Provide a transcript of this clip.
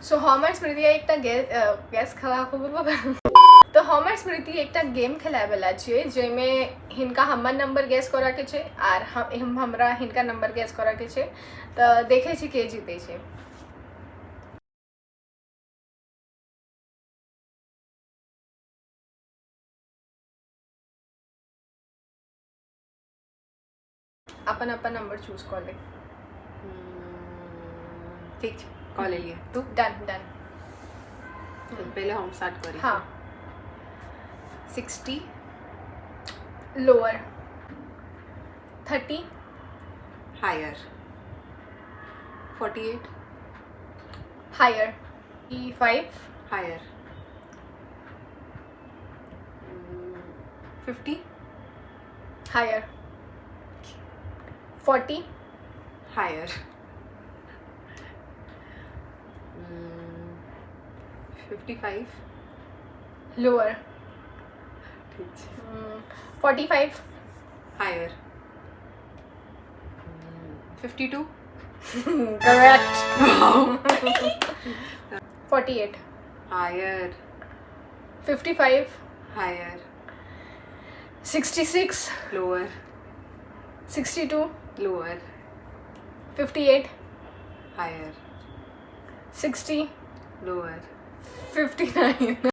सो हमार स्मृति एकटा गैस खला तो हमार स्मृति एकटा गेम खेलाबेला छिए जेमे हिनका हमर नंबर गैस करा के छै आर हम हमरा हिनका नंबर गैस करा के छै तो देखे छी के जीते छै। अपन अपन नंबर चूज कर ले। ठीक है, कॉल ले लिया तू। Done done. तो पहले हम स्टार्ट करें। हाँ। 60 lower, 30 higher, 48 higher, 5 higher, 50 higher, 40 higher, 55 lower, ठीक है, 45 higher, 52 correct, 48 higher, 55 higher, 66 lower, 62 lower, 58 higher, 60 lower, 59